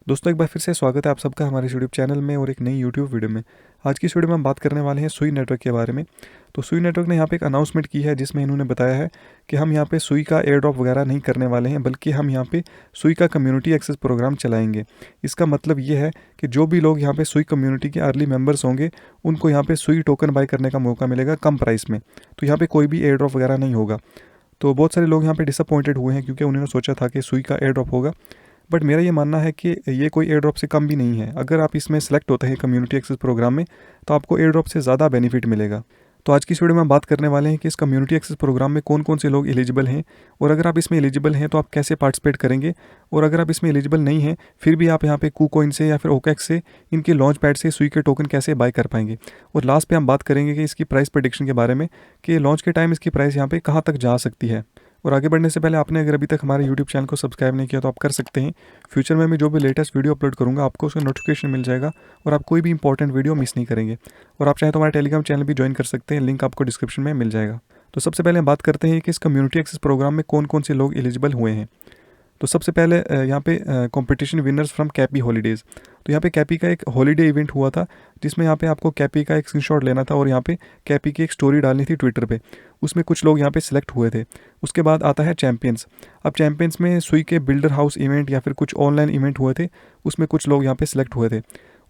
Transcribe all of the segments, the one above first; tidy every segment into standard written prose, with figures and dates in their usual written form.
दोस्तों एक बार फिर से स्वागत है आप सबका हमारे यूट्यूब चैनल में और एक नई यूट्यूब वीडियो में। आज की इस वीडियो में हम बात करने वाले हैं सुई नेटवर्क के बारे में। तो सुई नेटवर्क ने यहाँ पे एक अनाउंसमेंट की है जिसमें इन्होंने बताया है कि हम यहाँ पे सुई का एयर ड्रॉप वगैरह नहीं करने वाले हैं, बल्कि हम यहाँ पे सुई का कम्युनिटी एक्सेस प्रोग्राम चलाएंगे। इसका मतलब ये है कि जो भी लोग यहाँ पे सुई कम्युनिटी के अर्ली मेंबर्स होंगे उनको यहाँ पे सुई टोकन बाय करने का मौका मिलेगा कम प्राइस में। तो यहाँ पे कोई भी एयर ड्रॉप वगैरह नहीं होगा। तो बहुत सारे लोग यहाँ पे डिसअपॉइंटेड हुए हैं क्योंकि उन्होंने सोचा था कि सुई का एयर ड्रॉप होगा, बट मेरा ये मानना है कि ये कोई एयर ड्रॉप से कम भी नहीं है। अगर आप इसमें सेलेक्ट होते हैं कम्युनिटी एक्सेस प्रोग्राम में तो आपको एयर ड्रॉप से ज़्यादा बेनिफिट मिलेगा। तो आज की इस वीडियो में हम बात करने वाले हैं कि इस कम्युनिटी एक्सेस प्रोग्राम में कौन कौन से लोग एलिजिबल हैं, और अगर आप इसमें एलिजिबल हैं तो आप कैसे पार्टिसिपेट करेंगे, और अगर आप इसमें एलिजिबल नहीं हैं फिर भी आप यहाँ पे कूकॉइन से या फिर ओकेक्स से इनके लॉन्च पैड से सुई के टोकन कैसे बाय कर पाएंगे। और लास्ट पे हम बात करेंगे कि इसकी प्राइस प्रेडिक्शन के बारे में कि लॉन्च के टाइम इसकी प्राइस यहाँ पे कहाँ तक जा सकती है। और आगे बढ़ने से पहले आपने अगर अभी तक हमारे यूट्यूब चैनल को सब्सक्राइब नहीं किया तो आप कर सकते हैं। फ्यूचर में मैं जो भी लेटेस्ट वीडियो अपलोड करूँगा आपको उसका नोटिफिकेशन मिल जाएगा और आप कोई भी इंपॉर्टेंट वीडियो मिस नहीं करेंगे। और आप चाहे तो हमारे टेलीग्राम चैनल भी ज्वाइन कर सकते हैं, लिंक आपको डिस्क्रिप्शन में मिल जाएगा। तो सबसे पहले हम बात करते हैं कि इस कम्युनिटी एक्सेस प्रोग्राम में कौन कौन से लोग एलिजिबल हुए हैं। तो सबसे पहले यहाँ पे कंपटीशन विनर्स फ्रॉम कैपी हॉलीडेज़। तो यहाँ पे कैपी का एक हॉलीडे इवेंट हुआ था जिसमें यहाँ पे आपको कैपी का एक स्क्रीनशॉट लेना था और यहाँ पे कैपी की एक स्टोरी डालनी थी ट्विटर पे। उसमें कुछ लोग यहाँ पे सिलेक्ट हुए थे। उसके बाद आता है चैम्पियंस। अब चैम्पियंस में सुई के बिल्डर हाउस इवेंट या फिर कुछ ऑनलाइन इवेंट हुए थे, उसमें कुछ लोग यहाँ पे सिलेक्ट हुए थे।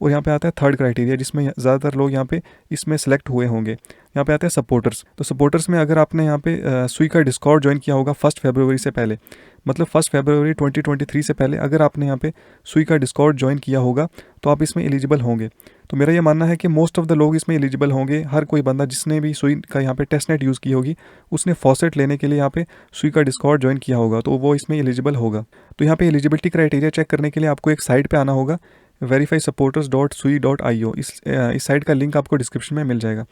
और यहाँ पे आता है थर्ड क्राइटेरिया जिसमें ज़्यादातर लोग यहाँ पे इसमें सेलेक्ट हुए होंगे। यहाँ पे आते हैं सपोर्टर्स। तो सपोर्टर्स में अगर आपने यहाँ पे सुई का डिस्कॉर्ड ज्वाइन किया होगा 1 फरवरी से पहले, मतलब 1 फरवरी 2023 से पहले अगर आपने यहाँ पे सुई का डिस्कॉर्ड ज्वाइन किया होगा तो आप इसमें एलिजिबल होंगे। तो मेरा ये मानना है कि मोस्ट ऑफ द लोग इसमें एलिजिबल होंगे। हर कोई बंदा जिसने भी सुई का यहाँ पे टेस्टनेट यूज़ की होगी उसने फॉसेट लेने के लिए यहाँ पे सुई का डिस्कॉर्ड ज्वाइन किया होगा तो वो इसमें एलिजिबल होगा। तो यहाँ पे एलिजिबिलिटी क्राइटेरिया चेक करने के लिए आपको एक साइट पे आना होगा, verifysupporters.sui.io। इस साइट का लिंक आपको डिस्क्रिप्शन में मिल जाएगा।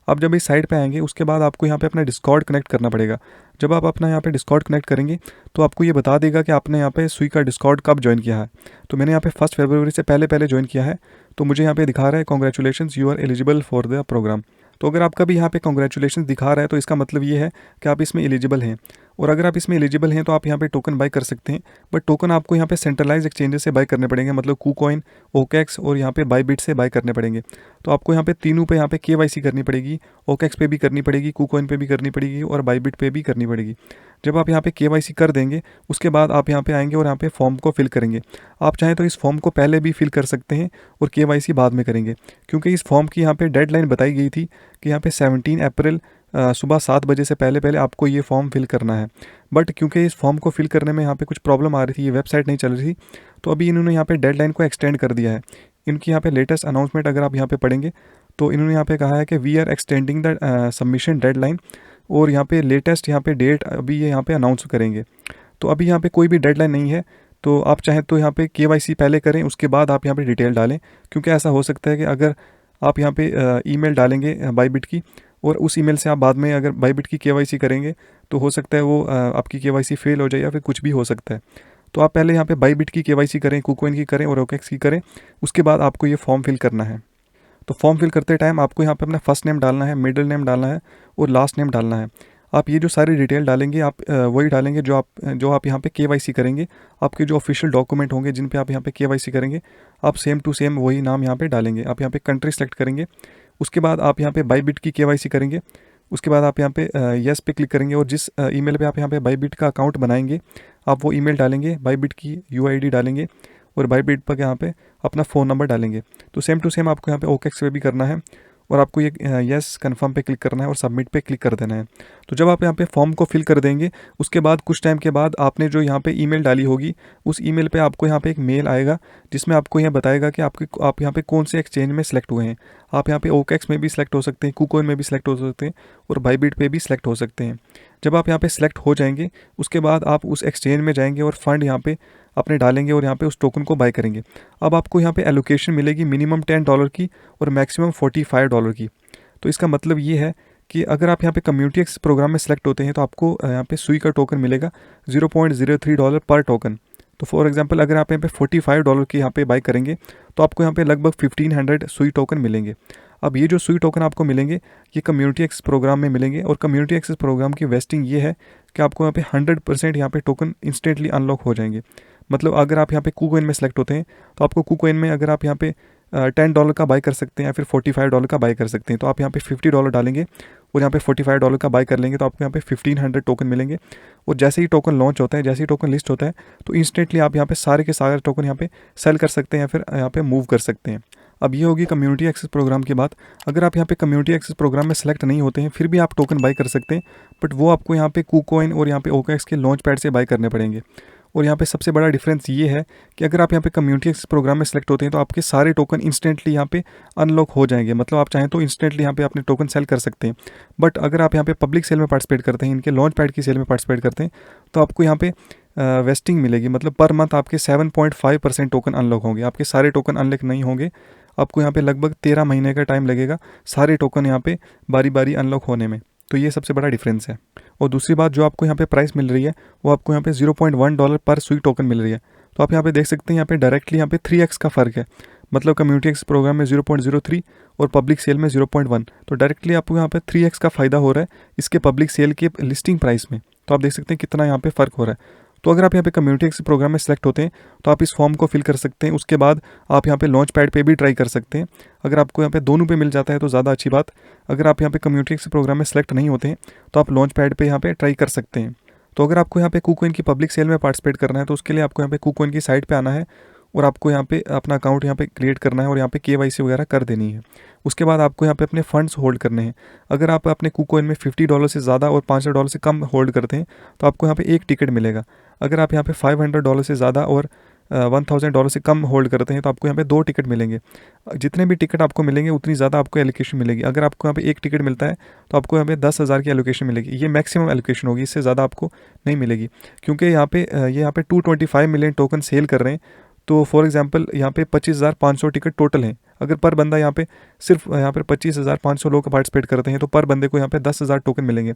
अब जब इस साइट पे आएंगे उसके बाद आपको यहाँ पे अपना डिस्कॉर्ड कनेक्ट करना पड़ेगा। जब आप अपना यहाँ पे डिस्कॉर्ड कनेक्ट करेंगे तो आपको ये बता देगा कि आपने यहाँ पे सुई का डिस्कॉर्ड कब ज्वाइन किया है। तो मैंने यहाँ पे 1 फरवरी से पहले ज्वाइन किया है, तो मुझे यहाँ पे दिखा रहा है congratulations you are eligible for the programme. तो अगर आपका भी यहाँ पे कॉन्ग्रेचुलेशन दिखा रहा है तो इसका मतलब ये है कि आप इसमें एलिजिबल हैं। और अगर आप इसमें एलिजिबल हैं तो आप यहाँ पे टोकन बाय कर सकते हैं, बट टोकन आपको यहाँ पे सेंट्रलाइज एक्सचेंजेस से बाय करने पड़ेंगे, मतलब कूकॉइन, ओकेक्स और यहाँ पे बाईबिट से बाय करने पड़ेंगे। तो आपको यहाँ पे तीनों पे यहाँ पे केवाईसी करनी पड़ेगी, ओकेक्स पे भी करनी पड़ेगी, कूकॉइन पे भी करनी पड़ेगी और बाईबिट पे भी करनी पड़ेगी। जब आप यहाँ पे केवाईसी कर देंगे उसके बाद आप यहाँ पे आएंगे और यहाँ पे फॉर्म को फिल करेंगे। आप चाहें तो इस फॉर्म को पहले भी फिल कर सकते हैं और केवाईसी बाद में करेंगे, क्योंकि इस फॉर्म की यहाँ पे डेडलाइन बताई गई थी कि यहाँ पे 17 अप्रैल सुबह 7 बजे से पहले आपको ये फॉर्म फिल करना है। बट क्योंकि इस फॉर्म को फिल करने में यहाँ पे कुछ प्रॉब्लम आ रही थी, ये वेबसाइट नहीं चल रही थी, तो अभी इन्होंने यहाँ पे डेडलाइन को एक्सटेंड कर दिया है। इनकी यहाँ पे लेटेस्ट अनाउंसमेंट अगर आप यहाँ पे पढ़ेंगे तो इन्होंने यहाँ पे कहा है कि we are extending the submission deadline, और यहाँ पे लेटेस्ट यहाँ पे डेट अभी ये यहाँ पे अनाउंस करेंगे। तो अभी यहाँ पे कोई भी डेडलाइन नहीं है। तो आप चाहें तो यहाँ पे केवाईसी पहले करें उसके बाद आप यहाँ पे डिटेल डालें, क्योंकि ऐसा हो सकता है कि अगर आप यहाँ पे ईमेल डालेंगे बाईबिट की और उस ईमेल से आप बाद में अगर बाईबिट की केवाईसी करेंगे तो हो सकता है वो आपकी केवाईसी फेल हो जाए या फिर कुछ भी हो सकता है। तो आप पहले यहाँ पे बाईबिट की केवाईसी करें, कूकॉइन की करें और ओकेक्स की करें, उसके बाद आपको ये फॉर्म फिल करना है। तो फॉर्म फिल करते टाइम आपको यहाँ पे अपना फर्स्ट नेम डालना है, मिडिल नेम डालना है और लास्ट नेम डालना है। आप ये जो सारी डिटेल डालेंगे आप वही डालेंगे जो आप यहाँ पे केवाईसी करेंगे। आपके जो ऑफिशियल डॉक्यूमेंट होंगे जिन पे आप यहाँ पे केवाईसी करेंगे आप सेम टू सेम वही नाम यहाँ पे डालेंगे। आप यहाँ पे कंट्री सेलेक्ट करेंगे, उसके बाद आप यहाँ पे बाईबिट की केवाईसी करेंगे, उसके बाद आप यहाँ पे यस पे क्लिक करेंगे और जिस ईमेल पे आप यहाँ पे बाईबिट का अकाउंट बनाएंगे आप वो ईमेल डालेंगे, बाईबिट की यूआईडी डालेंगे और बाईबिट पर यहाँ पे अपना फ़ोन नंबर डालेंगे। तो सेम टू सेम आपको यहाँ पे ओकेक्स पे भी करना है और आपको ये यस कन्फर्म पे क्लिक करना है और सबमिट पे क्लिक कर देना है। तो जब आप यहाँ पे फॉर्म को फिल कर देंगे उसके बाद कुछ टाइम के बाद आपने जो यहाँ पे ईमेल डाली होगी उस ईमेल पे आपको यहाँ पे एक मेल आएगा जिसमें आपको यह बताएगा कि आप यहाँ पे कौन से एक्सचेंज में सेलेक्ट हुए हैं। आप यहाँ पे ओकेक्स में भी सिलेक्ट हो सकते हैं, कूकॉइन में भी सिलेक्ट हो सकते हैं और बाईबिट पे भी सिलेक्ट हो सकते हैं। जब आप यहाँ पे सिलेक्ट हो जाएंगे उसके बाद आप उस एक्सचेंज में जाएंगे और फंड यहाँ पे अपने डालेंगे और यहाँ पे उस टोकन को बाय करेंगे। अब आपको यहाँ पे एलोकेशन मिलेगी मिनिमम $10 की और मैक्सिमम $45 की। तो इसका मतलब ये है कि अगर आप यहाँ पे कम्युनिटी एक्सेस प्रोग्राम में सेलेक्ट होते हैं तो आपको यहाँ पे सुई का टोकन मिलेगा $0.03 पर टोकन। तो फॉर एग्जांपल अगर आप यहाँ पे $45 की यहाँ पे बाय करेंगे तो आपको यहाँ पे लगभग 1500 सुई टोकन मिलेंगे। अब ये जो सुई टोकन आपको मिलेंगे ये कम्युनिटी एक्सेस प्रोग्राम में मिलेंगे और कम्युनिटी एक्सेस प्रोग्राम की वेस्टिंग ये है कि आपको यहाँ पे 100% यहाँ पे टोकन इंस्टेंटली अनलॉक हो जाएंगे। मतलब अगर आप यहाँ पे KuCoin में सेलेक्ट होते हैं तो आपको KuCoin में अगर आप यहाँ पे $10 का बाय कर सकते हैं या फिर $45 का बाय कर सकते हैं। तो आप यहाँ पे $50 डालेंगे और यहाँ पे $45 का बाय कर लेंगे तो आपको यहाँ पे 1500 टोकन मिलेंगे। और जैसे ही टोकन लॉन्च होता है, जैसे ही टोकन लिस्ट होता है, तो इंस्टेंटली आप यहाँ पे सारे के सारे टोकन यहाँ पे सेल कर सकते हैं या फिर यहाँ पे मूव कर सकते हैं। अब ये होगी कम्युनिटी एक्सेस प्रोग्राम की बात। अगर आप यहाँ पे कम्युनिटी एक्सेस प्रोग्राम में सेलेक्ट नहीं होते हैं फिर भी आप टोकन बाय कर सकते हैं, बट वो आपको यहाँ पे KuCoin और यहाँ पे OKX के लॉन्च पैड से बाय करने पड़ेंगे। और यहाँ पे सबसे बड़ा डिफरेंस ये है कि अगर आप यहाँ पे कम्युनिटी एक्सेस प्रोग्राम में सेलेक्ट होते हैं तो आपके सारे टोकन इंस्टेंटली यहाँ पे अनलॉक हो जाएंगे। मतलब आप चाहें तो इंस्टेंटली यहाँ पे अपने टोकन सेल कर सकते हैं। बट अगर आप यहाँ पे पब्लिक सेल में पार्टिसिपेट करते हैं, इनके लॉन्च पैड की सेल में पार्टिसिपेट करते हैं, तो आपको यहाँ पे वेस्टिंग मिलेगी। मतलब पर मंथ आपके 7.5% टोकन अनलॉक होंगे। आपके सारे टोकन अनलॉक नहीं होंगे। आपको यहाँ पे लगभग 13 महीने का टाइम लगेगा सारे टोकन यहाँ पे बारी बारी अनलॉक होने में। तो ये सबसे बड़ा डिफरेंस है। और दूसरी बात, जो आपको यहाँ पे प्राइस मिल रही है वो आपको यहाँ पे $0.1 पर सुई टोकन मिल रही है। तो आप यहाँ पे देख सकते हैं यहाँ पे डायरेक्टली यहाँ पे 3x का फ़र्क है। मतलब कम्युनिटी एक्सेस प्रोग्राम में 0.03 और पब्लिक सेल में 0.1। तो डायरेक्टली आपको यहाँ पे 3x का फ़ायदा हो रहा है इसके पब्लिक सेल के लिस्टिंग प्राइस में। तो आप देख सकते हैं कितना यहाँ पे फ़र्क हो रहा है। तो अगर आप यहाँ पे कम्युनिटी एक्सेस प्रोग्राम में सेलेक्ट होते हैं तो आप इस फॉर्म को फिल कर सकते हैं। उसके बाद आप यहाँ पे लॉन्च पैड पे भी ट्राई कर सकते हैं। अगर आपको यहाँ पे दोनों पे मिल जाता है तो ज़्यादा अच्छी बात। अगर आप यहाँ पे कम्युनिटी एक्सेस प्रोग्राम में सेलेक्ट नहीं होते हैं तो आप लॉन्च पैड पे यहाँ पे ट्राई कर सकते हैं। तो अगर आपको यहाँ पे KuCoin की पब्लिक सेल में पार्टिसिपेट करना है तो उसके लिए आपको यहाँ पे KuCoin की साइट पर आना है और आपको यहाँ पे अपना अकाउंट यहाँ पे क्रिएट करना है और यहाँ पे KYC वगैरह कर देनी है। उसके बाद आपको यहाँ पे अपने फंड्स होल्ड करने हैं। अगर आप अपने KuCoin में $50 से ज़्यादा और $500 से कम होल्ड करते हैं तो आपको यहाँ पे एक टिकट मिलेगा। अगर आप यहाँ पे $500 से ज़्यादा और $1000 से कम होल्ड करते हैं तो आपको यहाँ पे 2 टिकट मिलेंगे। जितने भी टिकट आपको मिलेंगे उतनी ज़्यादा आपको एलोकेशन मिलेगी। अगर आपको यहाँ पे एक टिकट मिलता है तो आपको यहाँ पे 10,000 की एलोकेशन मिलेगी। ये मैक्सिमम एलोकेशन होगी, इससे ज़्यादा आपको नहीं मिलेगी। क्योंकि यहाँ पे 225 मिलियन टोकन सेल कर रहे हैं। तो फॉर एग्जांपल यहाँ पे 25,500 टिकट टोटल हैं। अगर पर बंदा यहाँ पे सिर्फ यहाँ पर 25,500 लोग पार्टिसिपेट करते हैं तो पर बंदे को यहाँ पे 10,000 टोकन मिलेंगे।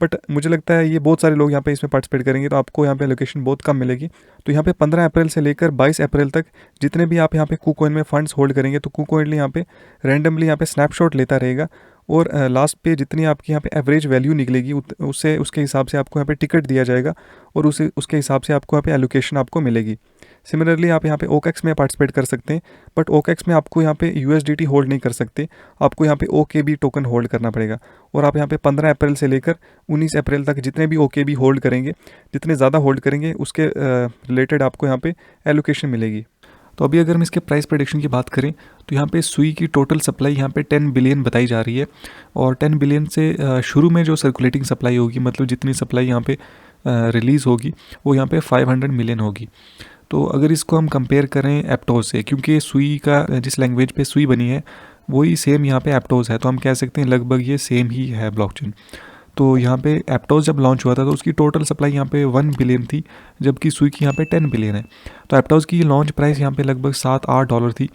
बट मुझे लगता है ये बहुत सारे लोग यहाँ पे इसमें पार्टिसिपेट करेंगे तो आपको यहाँ पे एलोकेशन बहुत कम मिलेगी। तो यहाँ पे 15 अप्रैल से लेकर 22 अप्रैल तक जितने भी आप यहाँ पे KuCoin में फंड्स होल्ड करेंगे तो KuCoin यहाँ पे रैंडमली यहाँ पे स्नैपशॉट लेता रहेगा और लास्ट पे जितनी आपकी यहाँ पे एवरेज वैल्यू निकलेगी उससे उसके हिसाब से आपको यहाँ पे टिकट दिया जाएगा और उसके हिसाब से आपको यहाँ पे एलोकेशन आपको मिलेगी। सिमिलरली आप यहाँ पे OKX में पार्टिसिपेट कर सकते हैं, बट OKX में आपको यहाँ पे USDT होल्ड नहीं कर सकते। आपको यहाँ पे OKB टोकन होल्ड करना पड़ेगा। और आप यहाँ पे 15 अप्रैल से लेकर 19 अप्रैल तक जितने भी OKB होल्ड करेंगे, जितने ज़्यादा होल्ड करेंगे उसके रिलेटेड आपको यहाँ पे एलोकेशन मिलेगी। तो अभी अगर हम इसके प्राइस प्रेडिक्शन की बात करें तो यहाँ पे सुई की टोटल सप्लाई यहाँ पे 10 बिलियन बताई जा रही है। और 10 बिलियन से शुरू में जो सर्कुलेटिंग सप्लाई होगी, मतलब जितनी सप्लाई यहाँ पे रिलीज़ होगी वो यहाँ पे 500 मिलियन होगी। तो अगर इसको हम कंपेयर करें एप्टोज से, क्योंकि सुई का जिस लैंग्वेज पे सुई बनी है वही सेम यहाँ पे एप्टोज है, तो हम कह सकते हैं लगभग ये सेम ही है ब्लॉकचेन। तो यहाँ पे एप्टोज जब लॉन्च हुआ था तो उसकी टोटल सप्लाई यहाँ पे 1 बिलियन थी, जबकि सुई की यहाँ पे 10 बिलियन है। तो एप्टोज की लॉन्च प्राइस यहाँ पे लगभग $7-8 थी।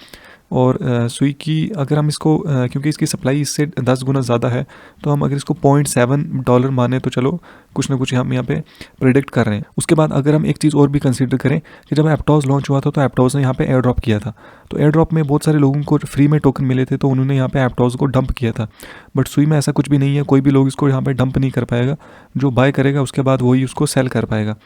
और सुई की अगर हम इसको क्योंकि इसकी सप्लाई इससे 10 गुना ज़्यादा है तो हम अगर इसको $0.7 माने तो चलो कुछ ना कुछ हम यहाँ पे प्रेडिक्ट कर रहे हैं। उसके बाद अगर हम एक चीज़ और भी कंसीडर करें कि जब एप्टोज लॉन्च हुआ था तो एप्टोज ने यहाँ पे एयर ड्रॉप किया था। तो एयर ड्रॉप में बहुत सारे लोगों को फ्री में टोकन मिले थे तो उन्होंने यहाँ पे एप्टोज को डंप किया था। बट सुई में ऐसा कुछ भी नहीं है, कोई भी लोग इसको यहाँ पे डंप नहीं कर पाएगा। जो बाय करेगा उसके बाद वही उसको सेल कर पाएगा।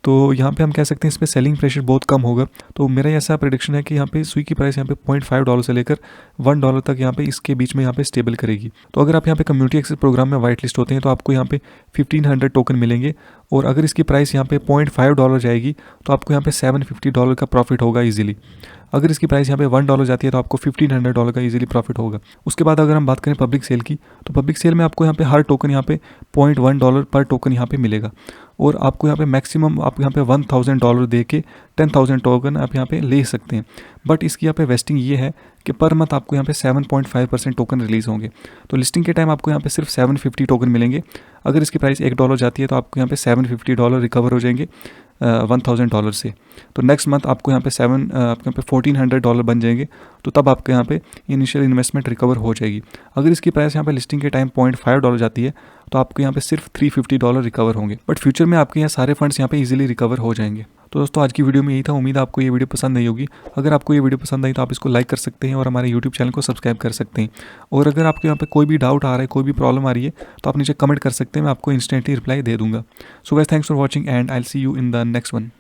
तो यहाँ पे हम कह सकते हैं इस पर सेलिंग प्रेशर बहुत कम होगा। तो मेरा ऐसा प्रेडिक्शन है कि यहाँ पे सुई की प्राइस यहाँ पे $0.5 से लेकर $1 तक यहाँ पे इसके बीच में यहाँ पे स्टेबल करेगी। तो अगर आप यहाँ पे कम्युनिटी एक्सेस प्रोग्राम में वाइट लिस्ट होते हैं तो आपको यहाँ पे 1500 टोकन मिलेंगे। और अगर इसकी प्राइस यहाँ पे $0.5 जाएगी तो आपको यहाँ पे $750 का प्रॉफिट होगा ईजिली। अगर इसकी प्राइस यहाँ पे $1 जाती है तो आपको $1500 का इजीली प्रॉफिट होगा। उसके बाद अगर हम बात करें पब्लिक सेल की, तो पब्लिक सेल में आपको यहाँ पे हर टोकन यहाँ पे $0.1 पर टोकन यहाँ पे मिलेगा। और आपको यहाँ पे मैक्सिमम आप यहाँ पे $1000 दे के 10,000 टोकन आप यहाँ पे ले सकते हैं। बट इसकी यहाँ पे वेस्टिंग ये है कि पर मंथ आपको यहाँ पे 7.5% टोकन रिलीज़ होंगे। तो लिस्टिंग के टाइम आपको यहाँ पे सिर्फ 750 टोकन मिलेंगे। अगर इसकी प्राइस $1 जाती है तो आपको यहाँ पे $750 रिकवर हो जाएंगे $1000 से। तो नेक्स्ट मंथ आपको यहाँ पे आपके यहाँ पे $1400 बन जाएंगे। तो तब आपके यहाँ पे इनिशियल इन्वेस्टमेंट रिकवर हो जाएगी। अगर इसकी प्राइस यहाँ पे लिस्टिंग के टाइम $0.5 जाती है तो आपको यहाँ पे सिर्फ $350 रिकवर होंगे। बट फ्यूचर में आपके यहाँ सारे फंड्स यहाँ पे इजीली रिकवर हो जाएंगे। तो दोस्तों आज की वीडियो में यही था। उम्मीद है आपको ये वीडियो पसंद आई होगी। अगर आपको ये वीडियो पसंद आई तो आप इसको लाइक कर सकते हैं और हमारे यूट्यूब चैनल को सब्सक्राइब कर सकते हैं। और अगर आपके यहाँ पे कोई भी डाउट आ रहा है, कोई भी प्रॉब्लम आ रही है तो आप नीचे कमेंट कर सकते हैं, मैं आपको इंस्टेंटली रिप्लाई दे दूंगा। So guys, thanks for watching and I will see you in the next one.